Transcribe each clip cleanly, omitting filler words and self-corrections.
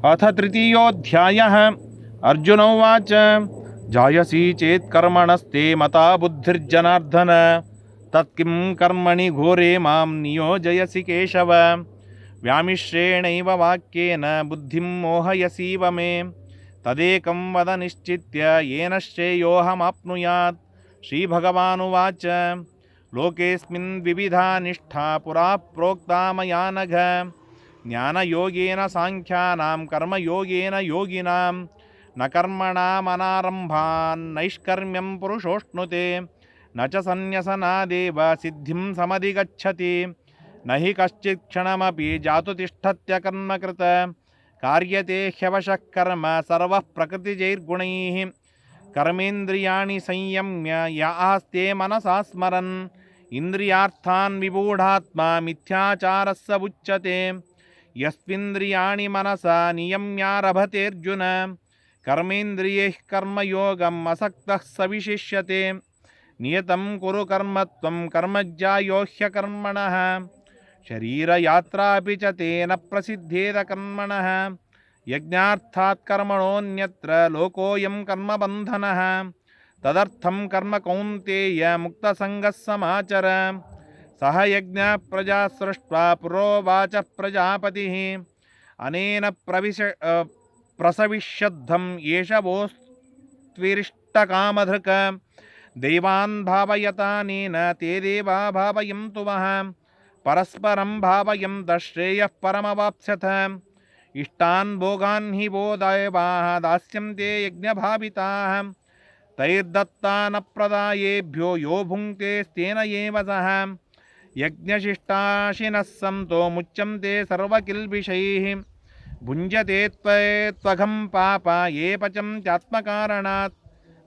अथ तृतीयोऽध्यायः। अर्जुन उवाच जायसी चेत् कर्मणस्ते मता बुद्धिर्जनार्दन तत्किं कर्मणि घोरे मां नियोजयसि केशव। व्यामिश्रेणैव वाक्येन बुद्धिं मोहयसीव मे तदेकं वद निश्चित्य येन श्रेयोऽहमाप्नुयात्। श्रीभगवानुवाच लोकेऽस्मिन् विविधा निष्ठा पुरा प्रोक्ता मया नघ। ज्ञानयोगेन साङ्ख्यानां कर्मयोगेन योगिनां न कर्मणामनारम्भान् नैष्कर्म्यं पुरुषोऽश्नुते न च सन्न्यसनादेव सिद्धिं समधिगच्छति न हि कश्चित् क्षणमपि जातु तिष्ठत्यकर्मकृत कार्यते ह्यवशः कर्म सर्वः प्रकृतिजैर्गुणैः कर्मेन्द्रियाणि संयम्य य आस्ते मनसा स्मरन् इन्द्रियार्थान् विमूढात्मा मिथ्याचारः स उच्यते। यस्विन्द्रियाणि मनसा नियम्यारभतेऽर्जुन कर्मेन्द्रियैः कर्मयोगम् असक्तः स विशिष्यते। नियतं कुरु कर्म त्वं कर्मज्यायो ह्यकर्मणः शरीरयात्रापि च तेन प्रसिद्धेद कर्मणः। यज्ञार्थात् कर्मणोऽन्यत्र लोकोऽयं कर्मबन्धनः तदर्थं कर्म कौन्तेय मुक्तसङ्गः समाचर। सह यज्ञ प्रजा सृष्ट्वा पुरोवाच प्रजापतिः अनेन प्रसविष्यद्धं येष वोस्त्विरिष्टकामधृक् देवान् भावयतानेन ते देवा भावयन्तु वः परस्परं भावयन्तः श्रेयः परमवाप्स्यथ। इष्टान् भोगान् हि वो देवाः दास्यन्ते यज्ञभाविताः तैर्दत्तानप्रदायेभ्यो यो भुङ्क्ते तेन एव सः। यज्ञशिष्टाशिनः सन्तो मुच्यन्ते सर्वकिल्बिषैः भुञ्जते त्वघं पापा ये पचन्त्यात्मकारणात्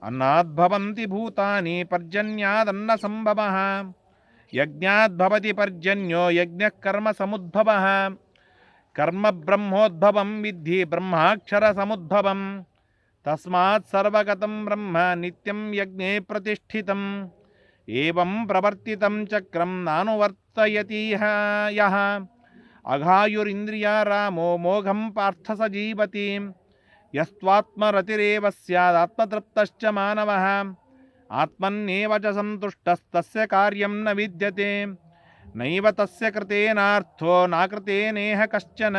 अन्नाद्भवन्ति भूतानि पर्जन्यादन्नसम्भवः। यज्ञाद्भवति पर्जन्यो यज्ञः कर्मसमुद्भवः कर्म ब्रह्मोद्भवं विद्धि ब्रह्माक्षरसमुद्भवं तस्मात् सर्वगतं ब्रह्म नित्यं यज्ञे प्रतिष्ठितम्। एवं प्रवर्तितं चक्रं नानुवर्तयति यः अघायुरिन्द्रियारामो मोघं पार्थ स जीवति। यस्त्वात्मरतिरेव स्यादात्मतृप्तश्च मानवः आत्मन्येव च सन्तुष्टस्तस्य कार्यं न विद्यते। नैव तस्य कृतेनार्थो नाकृतेनेह कश्चन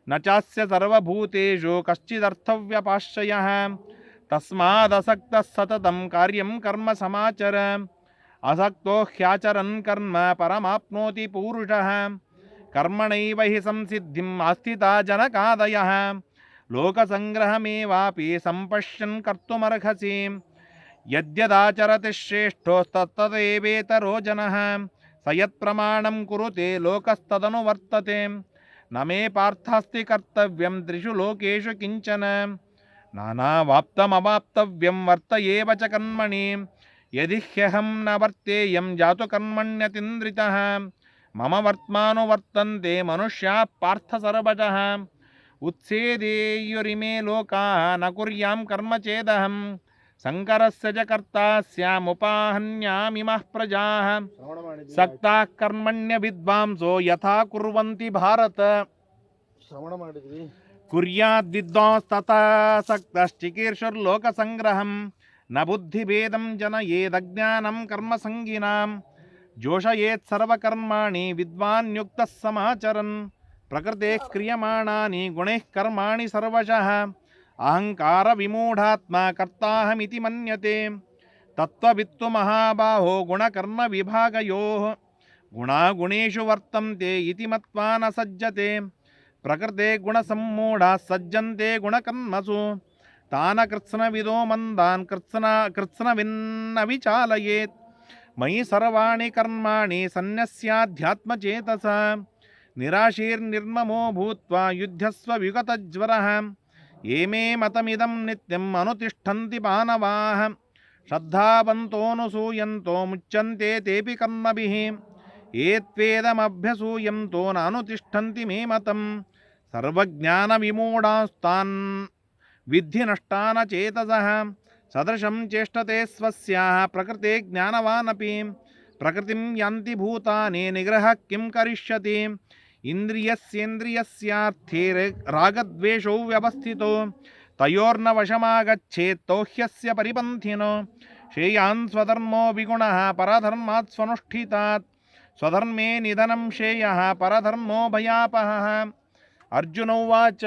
न चास्य सर्वभूतेषु कश्चिदर्थव्यपाश्रयः। तस्मादसक्तः सततं कार्यं कर्म समाचर असक्तो ह्याचरन् कर्म परमाप्नोति पूरुषः। कर्मणैव हि संसिद्धिम् आस्थिता जनकादयः लोकसङ्ग्रहमेवापि सम्पश्यन् कर्तुमर्हसि। यद्यदाचरति श्रेष्ठोस्तत्तदेवेतरो जनः स यत्प्रमाणं कुरुते लोकस्तदनुवर्तते। न मे पार्थास्ति कर्तव्यं त्रिषु लोकेषु किञ्चन नानावाप्तमवाप्तव्यं वर्त एव च कर्मणि यदि ह्यहं न वर्तेयं जातु कर्मण्यतीन्द्रितः। मम वर्त्मानुवर्तन्ते मनुष्याः पार्थ सर्वशः उत्सेदेयुरिमे लोकाः न कुर्यां कर्म चेदहं शङ्करस्य च कर्ता स्यामुपाहन्यामिमः प्रजाः सक्ताः कर्मण्य विद्वांसो यथा कुर्वन्ति भारत कुर्याद्विद्वांस्तथा सक्तश्चिकीर्षुर्लोकसङ्ग्रहं न बुद्धिभेदं जनयेदज्ञानं कर्मसङ्गिनां जोषयेत् सर्वकर्माणि विद्वान् युक्तः समाचरन् प्रकृतेः क्रियमाणानि गुणैः कर्माणि सर्वशः अहङ्कारविमूढात्मा कर्ताहमिति मन्यते। तत्त्ववित्तु महाबाहो गुणकर्मविभागयोः गुणागुणेषु वर्तन्ते इति मत्वा न सज्जते। प्रकृते गुणसम्मूढाः सज्जन्ते गुणकर्मसु तान् कृत्स्नविदो मन्दान् कृत्स्नविन्न विचालयेत्। मयि सर्वाणि कर्माणि सन्न्यस्याध्यात्मचेतसा निराशीर्निर्ममो भूत्वा युध्यस्व विगतज्वरः। ये मे मतमिदं नित्यम् अनुतिष्ठन्ति मानवाः श्रद्धावन्तोऽनुसूयन्तो मुच्यन्ते तेऽपि कर्मभिः। ये त्वेदमभ्यसूयन्तो नानुतिष्ठन्ति मे मतं सर्वज्ञानविमूढास्तान् विद्धि नष्टान चेतसः। सदृशं चेष्टते स्वस्याः प्रकृते ज्ञानवानपि प्रकृतिं यान्ति भूतानि निग्रहः किं करिष्यति। ಇಂದ್ರಿಯಸ್ಯೇಂದ್ರಿಯಸ್ಯಾರ್ಥೇ ರಾಗದ್ವೇಷೌ ವ್ಯವಸ್ಥಿತೋ ತಯೋರ್ನ ವಶಮಾಗಚ್ಚೇತ್ ತೌಹ್ಯಸ್ಯ ಪರಿಪಂಥಿನೋ ಶ್ರೇಯಾನ್ ಸ್ವಧರ್ಮೋ ವಿಗುಣಃ ಪರಧರ್ಮಾತ್ ಸ್ವನುಷ್ಠಿತಾತ್ ಸ್ವಧರ್ಮೇ ನಿಧನಂ ಶ್ರೇಯಃ ಪರಧರ್ಮೋ ಭಯಾಪಹಃ. ಅರ್ಜುನ ಉವಾಚ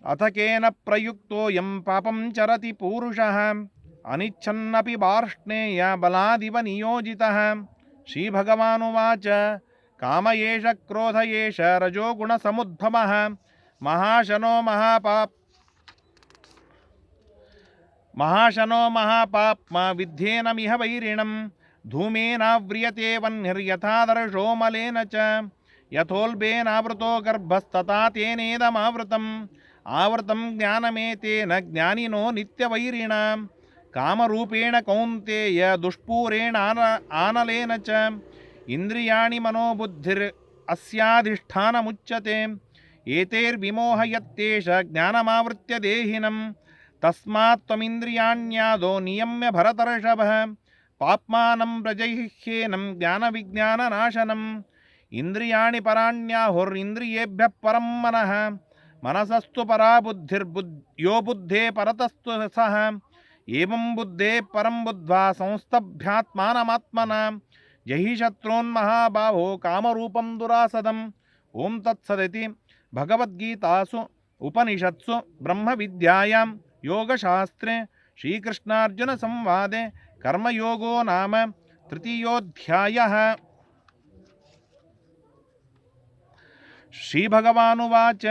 ಅಥ ಕೇನ ಪ್ರಯುಕ್ತೋಯಂ ಪಾಪಂ ಚರತಿ ಪೂರುಷಃ ಅನಿಚ್ಛನ್ನಪಿ ವಾರ್ಷ್ಣೇಯ ಬಲಾದಿವ ನಿಯೋಜಿತಃ. ಶ್ರೀಭಗವಾನುವಾಚ ಕಾಮ ಏಷ ಕ್ರೋಧ ಏಷ ರಜೋ ಗುಣ ಸಮುದ್ಭವಃ ಮಹಾಶನೋ ಮಹಾಪಾಪ್ಮ ವಿದ್ಯೇನಮಿಹ ವೈರಿಣಂ ಧೂಮೇನಾವ್ರಿಯತೆ ವನ್ನಿರ್ಯಥಾದರ್ಶೋ ಮಲೇನ ಚ ಯಥೋಲ್ಬೇನಾವೃತೋ ಗರ್ಭಸ್ತಥಾ ತೇನೇದಮಾವೃತಂ ಆವೃತಂ ಜ್ಞಾನಮೇತೇನ ಜ್ಞಾನಿನೋ ನಿತ್ಯವೈರಿಣ ಕಾಮರೂಪೇಣ ಕೌಂತೇಯ ದುಷ್ಪೂರೇಣ ಆನಲೇನ ಚ ಇಂದ್ರಿಯಾಣಿ ಮನೋಬುದ್ಧಿರ್ ಅಸ್ಯಾಧಿಷ್ಠಾನಮುಚ್ಯತೆ ಏತೈರ್ವಿಮೋಹಯತ್ತೇಷ ಜ್ಞಾನಮಾವೃತ್ಯ ದೇಹಿನಂ ತಸ್ಮಾತ್ ತ್ವಮಿಂದ್ರಿಯಾಣ್ಯಾದೋ ನಿಯಮ್ಯ ಭರತರ್ಷಭಃ ಪಾಪ್ಮಾನಂ ಪ್ರಜಹ್ಯೇನಂ ಜ್ಞಾನವಿಜ್ಞಾನನಾಶನಂ ಇಂದ್ರಿಯಾಣಿ ಪರಾಣ್ಯಾಹುರಿಂದ್ರಿಯೇಭ್ಯಃ ಪರಂ ಮನಃ ಮನಸಸ್ತು ಪರಾ ಯೋ ಬುದ್ಧೇ ಪರತಸ್ತು ಸಹ ಏವಂ ಬುದ್ಧೇ ಪರಂ ಬುದ್ಧ್ವಾ ಸಂಸ್ತಭ್ಯಾತ್ಮಾನಮಾತ್ಮನ ಜಹಿ ಶತ್ರೂನ್ ಮಹಾಬಾಹೋ ಕಾಮರೂಪಂ ದುರಾಸದಂ. ಓಂ ತತ್ಸದಿತಿ ಭಗವದ್ಗೀತಾಸು ಉಪನಿಷತ್ಸು ಬ್ರಹ್ಮವಿದ್ಯಾಯಾಂ ಯೋಗಶಾಸ್ತ್ರೇ ಶ್ರೀಕೃಷ್ಣಾರ್ಜುನ ಸಂವಾದೆ ಕರ್ಮಯೋಗೋ ನಾಮ ತೃತೀಯೋಧ್ಯಾಯಃ. ಶ್ರೀಭಗವಾನುವಾಚ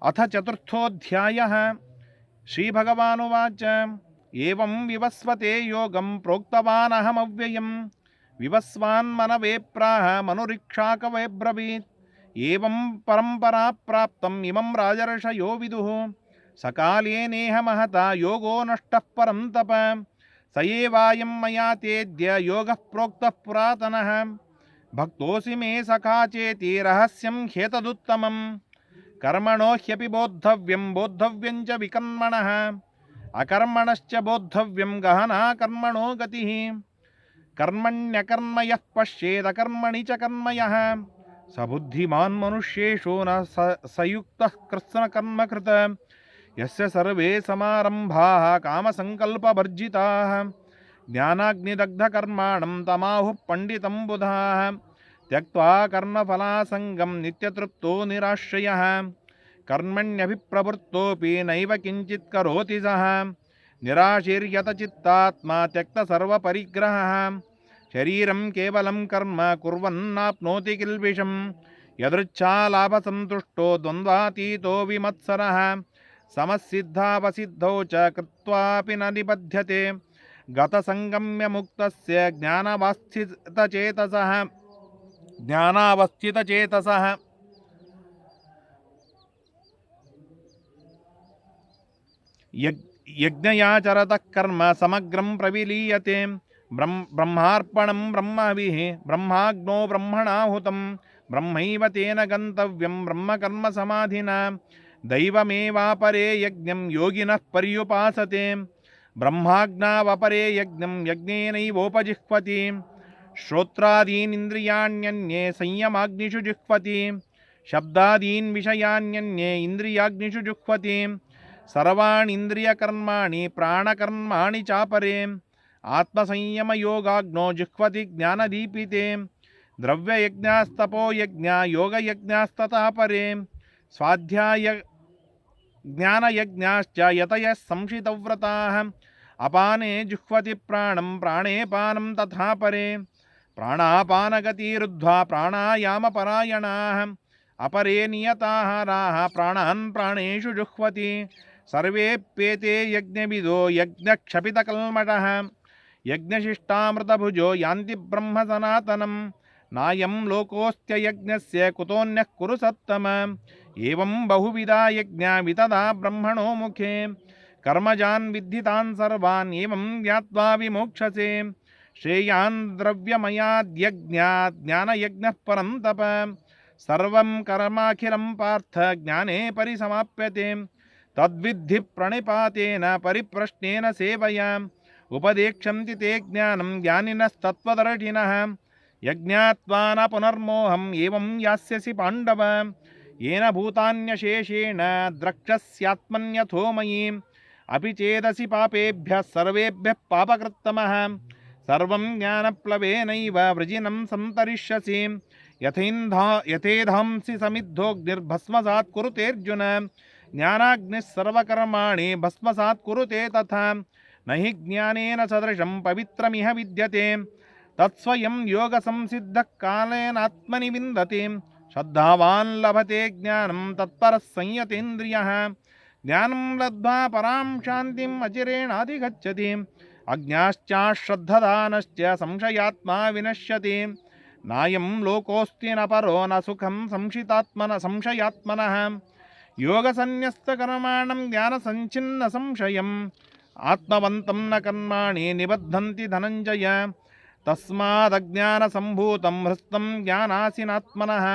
ಅಥ ಚತುರ್ಥೋಧ್ಯಾಯಃ. ಶ್ರೀಭಗವಾನುವಾಚ ಏವಂ ವಿವಸ್ವತೆ ಯೋಗಂ ಪ್ರೋಕ್ತವಾನಹಮವ್ಯಯಂ ವಿವಸ್ವಾನ್ ಮನವೇ ಪ್ರಾಹ ಮನುರಿಕ್ಷಾಕವೇ ಬ್ರವೀತ್ ಏವಂ ಪರಂಪರಾ ಪ್ರಾಪ್ತಂ ಇಮಂ ರಾಜರ್ಷಯೋ ವಿದುಃ ಸಕಾಲೇನೇಹ ಮಹತಾ ಯೋಗೋ ನಷ್ಟಃ ಪರಂ ತಪ ಸ ಏವಾಯಂ ಮಯಾ ತೇದ್ಯ ಯೋಗಃ ಪ್ರೋಕ್ತಃ ಪುರಾತನಃ ಭಕ್ತೋಸಿ ಮೇ ಸಖಾ ಚೇತಿ ರಹಸ್ಯಂ ಹ್ಯೇತದುತ್ತಮಂ ಕರ್ಮಣೋ ಹ್ಯಪಿ ಬೋದ್ಧವ್ಯಂ ಬೋದ್ಧವ್ಯಂ ಚ ವಿಕರ್ಮಣಃ ಅಕರ್ಮಣಶ್ಚ ಬೋದ್ಧವ್ಯಂ ಗಹನಾ ಕರ್ಮಣೋ ಗತಿಃ ಕರ್ಮಣ್ಯಕರ್ಮಯಃ ಪಶ್ಯೇದಕರ್ಮಣಿ ಚ ಕರ್ಮಯಃ ಸ ಬುದ್ಧಿಮಾನ್ ಮನುಷ್ಯೇಷು ನ ಸಯುಕ್ತಃ ಕೃತ್ಸ್ನಕರ್ಮಕೃತ ಯಸ್ಯ ಸರ್ವೇ ಸಮಾರಂಭಾಃ ಕಾಮಸಂಕಲ್ಪವರ್ಜಿತಾಃ ಜ್ಞಾನಾಗ್ನಿದಗ್ಧಕರ್ಮಾಣಂ ತಮಾಹುಃ ಪಂಡಿತಂ ಬುಧಾಃ ತ್ಯಕ್ತ್ವಾ ಕರ್ಮಫಲಾಸಂಗಂ ನಿತ್ಯತೃಪ್ತೋ ನಿರಾಶ್ರಯಃ ಕರ್ಮಣ್ಯಭಿಪ್ರವೃತ್ತೋಪಿ ನೈವ ಕಿಂಚಿತ್ ಕರೋತಿ ಸಃ ನಿರಾಶೀರ್ಯತಚಿತ್ತಾತ್ಮ ತ್ಯಕ್ತಸರ್ವಪರಿಗ್ರಹಃ ಶರೀರಂ ಕೇವಲಂ ಕರ್ಮ ಕುರ್ವನ್ನಾಪ್ನೋತಿ ಕಿಲ್ಬಿಷಂ ಯದೃಚ್ಛಾಲಾಭಸಂತುಷ್ಟೋ ದ್ವಂದ್ವಾತೀತೋ ವಿಮತ್ಸರಃ ಸಮಸ್ಸಿದ್ಧಾವಸಿದ್ಧೌ ಚ ಕೃತ್ವಾಪಿ ನ ನಿಬಧ್ಯತೆ ಗತಸಂಗಮ್ಯ ಮುಕ್ತಸ್ಯ ಜ್ಞಾನಾವಸ್ಥಿತಚೇತಸಃ ಯಜ್ಞಯಾಚರತಃ ಕರ್ಮ ಸಮಗ್ರಂ ಪ್ರವಿಲೀಯತೆ ಬ್ರಹ್ಮಾರ್ಪಣಂ ಬ್ರಹ್ಮವಿಃ ಬ್ರಹ್ಮಾಗ್ನೋ ಬ್ರಹ್ಮಣಾಹುತಂ ಬ್ರಹ್ಮೈವ ತೇನ ಗಂತವ್ಯಂ ಬ್ರಹ್ಮಕರ್ಮ ಸಮಾಧಿನಾ ದೈವಮೇವಾಪರೇ ಯಜ್ಞಂ ಯೋಗಿನಃ ಪರ್ಯುಪಾಸತೆ ಬ್ರಹ್ಮಾಗ್ನಾವಪರೇ ಯಜ್ಞಂ ಯಜ್ಞೇನೈವೋಪಜಿಹ್ವತಿ ಶ್ರೋತ್ರಾದೀನಿಂದ್ರಿಯಾಣ್ಯನ್ಯೇ ಸಂಯಮಾಗ್ನಿಷು ಜಿಹ್ವತಿ ಶಬ್ದಾದೀನ್ ವಿಷಯಾನ್ಯನ್ಯೇ ಇಂದ್ರಿಯಾಗ್ನಿಷು ಜುಹ್ವತಿ ಸರ್ವಾಣೀಂದ್ರಿಯಕರ್ಮಾಣಿ ಪ್ರಾಣಕರ್ಮಾಣಿ ಚಾಪರೇ ಆತ್ಮಸಂಯಮಯೋಗಾಗ್ನೋ ಜಿಹ್ವತಿ ಜ್ಞಾನದೀಪಿತೆ ದ್ರವ್ಯಯಜ್ಞಾಸ್ತಪೋಯಜ್ಞ ಯೋಗಯಜ್ಞಾಸ್ತತಃ ಪರೇ ಸ್ವಾಧ್ಯಾಯ ಜ್ಞಾನಯಜ್ಞಾಶ್ಚ ಯತಯಃ ಸಂಶಿತವ್ರತಾಃ ಅಪಾನೇ ಜುಹ್ವತಿ ಪ್ರಾಣಂ ಪ್ರಾಣೇ ಪಾನಂ ತಥಾ ಪರೇ ಪ್ರಾಣಾಪಾನಗತಿರುದ್ಧ್ವಾ ಪ್ರಾಣಾಯಾಮಪರಾಯಣಾಃ ಅಪರೇ ನಿಯತಾಹಾರಾಃ ಪ್ರಾಣಾನ್ ಪ್ರಾಣೇಷು ಜುಹ್ವತಿ ಸರ್ವೇಪ್ಯೇತೆ ಯಜ್ಞವಿದೋ ಯಜ್ಞಕ್ಷಪಿತಕಲ್ಮಷಃ ಯಜ್ಞಶಿಷ್ಟಾಮೃತಭುಜೋ ಯಾಂತಿ ಬ್ರಹ್ಮ ಸನಾತನಂ ನಾಯಂ ಲೋಕೋಸ್ತ್ಯಯಜ್ಞಸ್ಯ ಕುತೋನ್ಯಃ ಕುರು ಸತ್ತಮ ಏವಂ ಬಹುವಿಧಾ ಯಜ್ಞಾ ವಿತದಾ ಬ್ರಹ್ಮಣೋ ಮುಖೇ ಕರ್ಮಜಾನ್ ವಿದ್ಧಿತಾನ್ ಸರ್ವಾನ್ ಏವಂ ಜ್ಞಾತ್ವಾ ವಿಮೋಕ್ಷಸೆ ಶ್ರೇಯಾನ್ ದ್ರವ್ಯಮಯಾದ್ಯಜ್ಞಾತ್ ಜ್ಞಾನಯಜ್ಞಃ ಪರಂ ತಪ ಸರ್ವಂ ಕರ್ಮಾಖಿಲಂ ಪಾರ್ಥ ಜ್ಞಾನೇ ಪರಿಸಮಾಪ್ಯತೆ ತದ್ವಿದ್ಧಿ ಪ್ರಣಿಪಾತೇನ ಪರಿಪ್ರಶ್ನೇನ ಸೇವಯಾ ಉಪದೇಕ್ಷಂತಿ ತೇ ಜ್ಞಾನಂ ಜ್ಞಾನಿನಸ್ತತ್ವದರ್ಶಿನಃ ಯಜ್ಞಾತ್ವಾ ನ ಪುನರ್ಮೋಹಂ ಏವಂ ಯಾಸ್ಯಸಿ ಪಾಂಡವ ಯೇನ ಭೂತಾನ್ಯಶೇಷೇಣ ದ್ರಕ್ಷಸ್ಯಾತ್ಮನ್ಯಥೋ ಮಯಿ ಅಪಿ ಚೇದಸಿ ಪಾಪೇಭ್ಯಃ ಸರ್ವೇಭ್ಯಃ ಪಾಪಕೃತ್ತಮಃ ಸರ್ವಂ ಜ್ಞಾನಪ್ಲವೇನೈವ ವೃಜಿನಂ ಸಂತರಿಷ್ಯಸಿ ಯಥೇಧಾಂಸಿ ಸಮಿದ್ಧೋಗ್ನಿರ್ಭಸ್ಮಸಾತ್ ಕುರುತೇರ್ಜುನ ಜ್ಞಾನಾಗ್ನಿಃ ಸರ್ವಕರ್ಮಾಣಿ ಭಸ್ಮಸಾತ್ ಕುರುತೆ ತಥಾ ನಹಿ ಜ್ಞಾನೇನ ಸದೃಶಂ ಪವಿತ್ರಮಿಹ ವಿದ್ಯತೆ ತತ್ಸ್ವಯಂ ಯೋಗ ಸಂಸಿದ್ಧ ಕಾಲೇನಾತ್ಮನಿ ವಿಂದತಿ ಶ್ರದ್ಧಾವಾನ್ ಲಭತೆ ಜ್ಞಾನಂ ತತ್ಪರಃ ಸಂಯತೇಂದ್ರಿಯಃ ಜ್ಞಾನಂ ಲಬ್ಧ್ವಾ ಪರಾಂ ಶಾಂತಿಂ ಅಚಿರೇಣಾಧಿಗಚ್ಚತಿ ಅಜ್ಞಾಶ್ಚಾಶ್ರದ್ಧದಾನಶ್ಚ ಸಂಶಯಾತ್ಮ ವಿನಶ್ಯತಿ ನಾಯಂ ಲೋಕೋಸ್ತಿ ನ ಪರೋ ನ ಸುಖಂ ಸಂಶಯಾತ್ಮನಃ ಯೋಗಸನ್ಯಸ್ತಕರ್ಮಾಣಂ ಜ್ಞಾನಸಂಚಿನ್ನ ಸಂಶಯಂ ಆತ್ಮವಂತಂ ನ ಕರ್ಮಾಣಿ ನಿಬದ್ಧಂತಿ ಧನಂಜಯ ತಸ್ಮಾದಜ್ಞಾನಸಂಭೂತಂ ಹೃಸ್ತಂ ಜ್ಞಾನಾಸಿನಾತ್ಮನಃ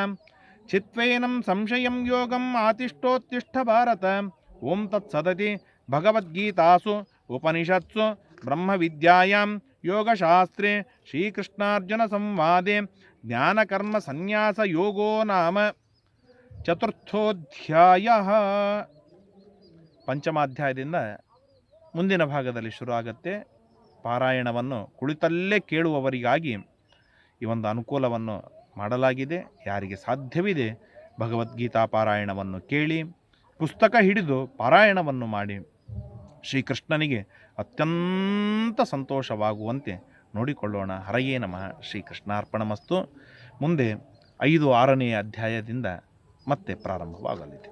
ಚಿತ್ವೇನಂ ಸಂಶಯಂ ಯೋಗಂ ಆತಿಷ್ಠೋತ್ತಿಷ್ಠ ಭಾರತ. ಓಂ ತತ್ಸದತಿ. ಭಗವದ್ಗೀತಾಸು ಉಪನಿಷತ್ಸು ಬ್ರಹ್ಮವಿದ್ಯಾಯಾಂ ಯೋಗಶಾಸ್ತ್ರೇ ಶ್ರೀಕೃಷ್ಣಾರ್ಜುನ ಸಂವಾದೆ ಜ್ಞಾನಕರ್ಮ ಸನ್ಯಾಸ ಯೋಗೋ ನಾಮ ಚತುರ್ಥೋಧ್ಯಾಯ. ಪಂಚಮಾಧ್ಯಾಯದಿಂದ ಮುಂದಿನ ಭಾಗದಲ್ಲಿ ಶುರು ಆಗುತ್ತೆ. ಪಾರಾಯಣವನ್ನು ಕುಳಿತಲ್ಲೇ ಕೇಳುವವರಿಗಾಗಿ ಈ ಒಂದು ಅನುಕೂಲವನ್ನು ಮಾಡಲಾಗಿದೆ. ಯಾರಿಗೆ ಸಾಧ್ಯವಿದೆ ಭಗವದ್ಗೀತಾ ಪಾರಾಯಣವನ್ನು ಕೇಳಿ, ಪುಸ್ತಕ ಹಿಡಿದು ಪಾರಾಯಣವನ್ನು ಮಾಡಿ ಶ್ರೀಕೃಷ್ಣನಿಗೆ ಅತ್ಯಂತ ಸಂತೋಷವಾಗುವಂತೆ ನೋಡಿಕೊಳ್ಳೋಣ. ಹರಯೇ ನಮಃ. ಶ್ರೀಕೃಷ್ಣಾರ್ಪಣಮಸ್ತು. ಮುಂದೆ 5, 6ನೇ ಅಧ್ಯಾಯದಿಂದ ಮತ್ತೆ ಪ್ರಾರಂಭವಾಗಲಿದೆ.